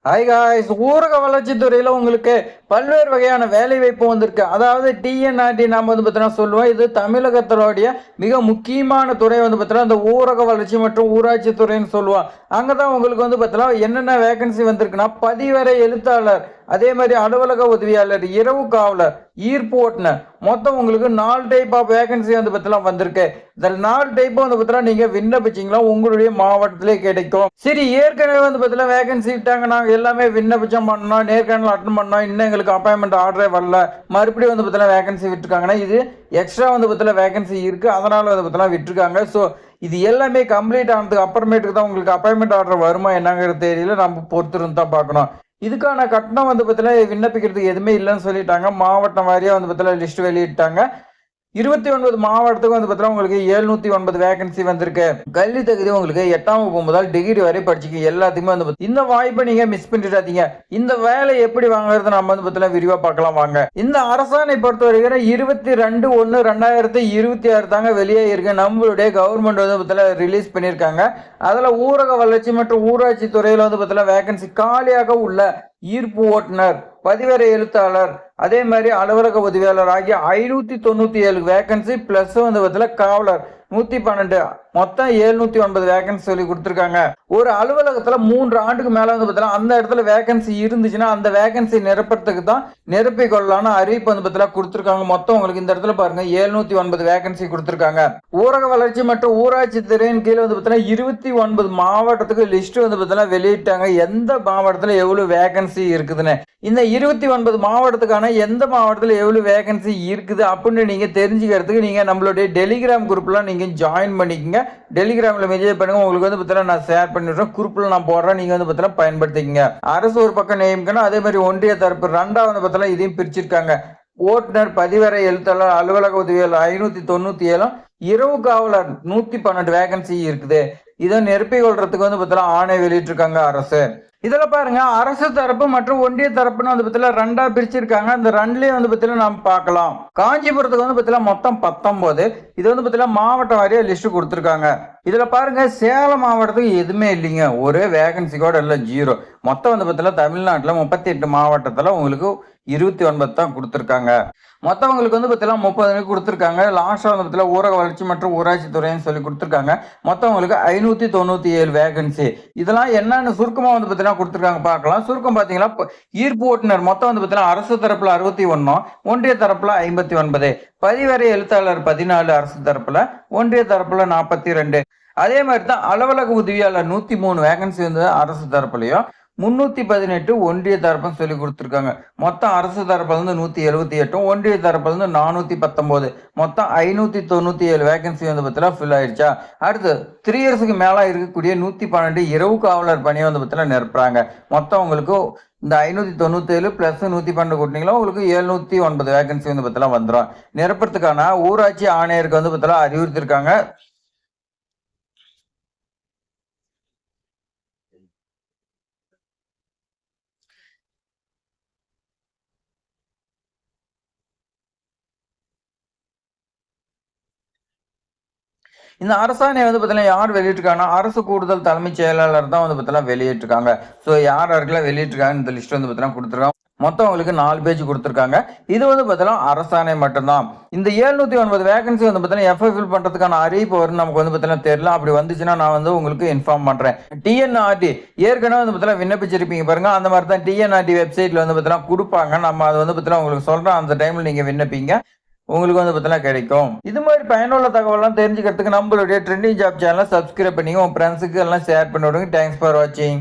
Hi guys, ஊரக வளர்ச்சித்துறையில் உங்களுக்கு பல்வேறு வகையான வேலை வாய்ப்பு வந்திருக்கு. அதாவது டிஎன்ஆர்டி நாம் பார்த்தீங்கன்னா சொல்லுவோம். இது தமிழகத்தினுடைய மிக முக்கியமான துறை பார்த்தீங்கன்னா இந்த ஊரக வளர்ச்சி மற்றும் ஊராட்சி துறைன்னு சொல்லுவோம். அங்கே தான் உங்களுக்கு பார்த்தீங்கன்னா என்னென்ன வேகன்சி வந்திருக்குன்னா, பதிவரை எழுத்தாளர், அதே மாதிரி அலுவலக உதவியாளர், இரவு காவலர், ஈர்ப்பு ஓட்டுநர், மொத்தம் உங்களுக்கு 4 டைப் ஆஃப் வேகன்சி பார்த்தீங்கன்னா வந்திருக்கு. இதில் 4 டைப் பார்த்தீங்கன்னா நீங்க விண்ணப்பிச்சீங்களா உங்களுடைய மாவட்டத்திலே கிடைக்கும். சரி, ஏற்கனவே பார்த்தீங்கன்னா வேகன்சி விட்டாங்க, நாங்கள் எல்லாமே விண்ணப்பிச்சம் பண்ணோம், நேர்காணல் அட்டன் பண்ணோம், இன்னும் எங்களுக்கு அப்பாயின்மெண்ட் ஆர்டரே வரல, மறுபடியும் பார்த்தீங்கன்னா வேகன்சி விட்டுருக்காங்கன்னா இது எக்ஸ்ட்ரா பார்த்தீங்கன்னா வேகன்சி இருக்கு, அதனால பார்த்தீங்கன்னா விட்டுருக்காங்க. ஸோ இது எல்லாமே கம்ப்ளீட் ஆனதுக்கு அப்புறமேட்டுக்கு தான் உங்களுக்கு அப்பாயின்மெண்ட் ஆர்டர் வருமா என்னங்கிறது தெரியல, நம்ம பொறுத்திருந்து தான் பார்க்கணும். இதுக்கான கட்டணம் பார்த்தீங்கன்னா விண்ணப்பிக்கிறதுக்கு எதுவுமே இல்லைன்னு சொல்லிட்டாங்க. மாவட்டம் வாரியாக பார்த்தீங்கன்னா லிஸ்ட் வெளியிட்டாங்க. 29 மாவட்டத்துக்கு பார்த்தீங்கன்னா உங்களுக்கு 709 வேகன்சி வந்திருக்கு. கல்வி தகுதி உங்களுக்கு 8ஆம் வகுப்பு முதல் டிகிரி வரை படிச்சுக்க எல்லாத்துக்குமே இந்த வாய்ப்பை நீங்க மிஸ் பண்ணிடாதீங்க. இந்த வேலை எப்படி வாங்குறது நம்ம பார்த்தீங்கன்னா விரிவா பார்க்கலாம் வாங்க. இந்த அரசாணை பொறுத்த வரைக்கும் 22/1/2026 தாங்க வெளியே இருக்கு. நம்மளுடைய கவர்மெண்ட் பார்த்தீங்கன்னா ரிலீஸ் பண்ணியிருக்காங்க. அதுல ஊரக வளர்ச்சி மற்றும் ஊராட்சி துறையில பார்த்தீங்கன்னா வேகன்சி காலியாக உள்ள ஈர்ப்பு ஓட்டுநர், பதிவரை எழுத்தாளர், அதே மாதிரி அலுவலக உதவியாளர் ஆகிய 597 வேகன்சி பிளஸ் காவலர் 112, மொத்தம் 709 வேகன்சி சொல்லி கொடுத்துருக்காங்க. ஒரு அலுவலகத்துல 3 ஆண்டுக்கு மேல அந்த இடத்துல வேகன்சி இருந்துச்சுன்னா அந்த வேகன்சி நிரப்புறதுக்கு தான் நிரப்பிக் கொள்ளலாம்னு அறிவிப்பு கொடுத்துருக்காங்க. மொத்தம் உங்களுக்கு இந்த இடத்துல பாருங்க 709 வேகன்சி கொடுத்துருக்காங்க. ஊரக வளர்ச்சி மற்றும் ஊராட்சி துறையின் கீழே 29 மாவட்டத்துக்கு லிஸ்ட் வெளியிட்டாங்க. எந்த மாவட்டத்துல எவ்வளவு வேகன்சி இருக்குதுன்னு. இந்த 29 மாவட்டத்துக்கான எந்த மாவட்டத்தில் எவ்வளவு வேகன்சி இருக்குது அப்படின்னு நீங்க தெரிஞ்சுக்கிறதுக்கு நீங்க நம்மளுடைய டெலிகிராம் குரூப்ல நீங்க ஜாயின் பண்ணிக்கங்க. டெலிகிராம்ல மெசேஜ் பண்ணுங்க, உங்களுக்கு நான் ஷேர் பண்ணிடுறேன், குரூப்ல நான் போடுறேன், நீங்க பயன்படுத்திக்கங்க. அரசு ஒரு பக்கம் நியமிக்கணும், அதே மாதிரி ஒன்றிய தரப்பு ரெண்டாவது இதையும் பிரிச்சிருக்காங்க. ஓட்டுநர், பதிவரை எழுத்தாளர், அலுவலக உதவியாளர் 597, இரவு காவலர் 112 வேகன்சி இருக்குது. இதை நிரப்பிக் கொள்றதுக்கு ஆணை வெளியிட்டிருக்காங்க அரசு. இதுல பாருங்க, அரசு தரப்பு மற்றும் ஒன்றிய தரப்புன்னு ரெண்டா பிரிச்சிருக்காங்க. அந்த ரெண்டுலயும் நாம் பார்க்கலாம். காஞ்சிபுரத்துக்கு மொத்தம் 19, இது மாவட்டம் வாரியா லிஸ்ட் கொடுத்துருக்காங்க. இதுல பாருங்க, சேலம் மாவட்டத்துக்கு எதுவுமே இல்லைங்க, ஒரே வேகன்சி கூட இல்லை, 0. மொத்தம் தமிழ்நாட்டுல 38 மாவட்டத்துல உங்களுக்கு 29 தான் கொடுத்துருக்காங்க. மொத்தம் உங்களுக்கு 30 கொடுத்துருக்காங்க. லாஸ்டா ஊரக வளர்ச்சி மற்றும் ஊராட்சி துறைன்னு சொல்லி கொடுத்துருக்காங்க. மொத்தம் உங்களுக்கு 597 வேகன்சி. இதெல்லாம் என்னன்னு சுருக்கமா கொடுத்துருக்காங்க பார்க்கலாம். சுருக்கம் பாத்தீங்கன்னா, ஈர்ப்பு ஓட்டுநர் மொத்தம் அரசு தரப்புல 61, ஒன்றிய தரப்புல 59, பதிவரை எழுத்தாளர் 14 அரசு தரப்புல, ஒன்றிய தரப்புல 42. அதே மாதிரி தான் அலுவலக உதவியாளர் 103 வேகன்சி அரசு தரப்புலையும், 318 ஒன்றிய தரப்புன்னு சொல்லி கொடுத்துருக்காங்க. மொத்தம் அரசு தரப்புல 178, ஒன்றிய தரப்புல 419, மொத்தம் 597 வேகன்சி ஃபில் ஆயிடுச்சா. அடுத்து 3 இயர்ஸுக்கு மேல இருக்கக்கூடிய 112 இரவு காவலர் பணியை நிரப்புறாங்க. மொத்தம் உங்களுக்கு இந்த 597 பிளஸ் 112 கூட்டினீங்களா உங்களுக்கு 709 வேகன்சி வந்துடும். நிரப்புறதுக்கான ஊராட்சி ஆணையருக்கு அறிவுறுத்திருக்காங்க. இந்த அரசாணை யார் வெளியிட்டிருக்காங்கன்னா, அரசு கூடுதல் தலைமைச் செயலாளர் தான் வெளியிட்டிருக்காங்க. ஸோ யார் யாருக்கெல்லாம் வெளியிட்டிருக்காங்க இந்த லிஸ்ட் கொடுத்துருக்காங்க. மொத்தம் உங்களுக்கு 4 பேஜ் கொடுத்துருக்காங்க. இது அரசாணை மட்டும்தான். இந்த 709 வேகன்சி எஃப்ஐ ஃபில் பண்றதுக்கான அறிவிப்பு வரும் நமக்கு தெரியல. அப்படி வந்துச்சுன்னா நான் உங்களுக்கு இன்ஃபார்ம் பண்றேன். டிஎன்ஆர்டி ஏற்கனவே விண்ணப்பிச்சிருப்பீங்க பாருங்க, அந்த மாதிரி தான் டிஎன்ஆர்டி வெப்சைட்ல கொடுப்பாங்க. நம்ம அது உங்களுக்கு சொல்றோம், அந்த டைம்ல நீங்க விண்ணப்பிங்க, உங்களுக்கு கிடைக்கும். இது மாதிரி பயனுள்ள தகவலாம் தெரிஞ்சுக்கிறதுக்கு நம்மளுடைய ட்ரெண்டிங் ஜாப் சேனலை சப்ஸ்கிரைப் பண்ணி உங்க ஃப்ரெண்ட்ஸுக்கு எல்லாம் ஷேர் பண்ணி விடுங்க. தேங்க்ஸ் ஃபார் வாட்சிங்.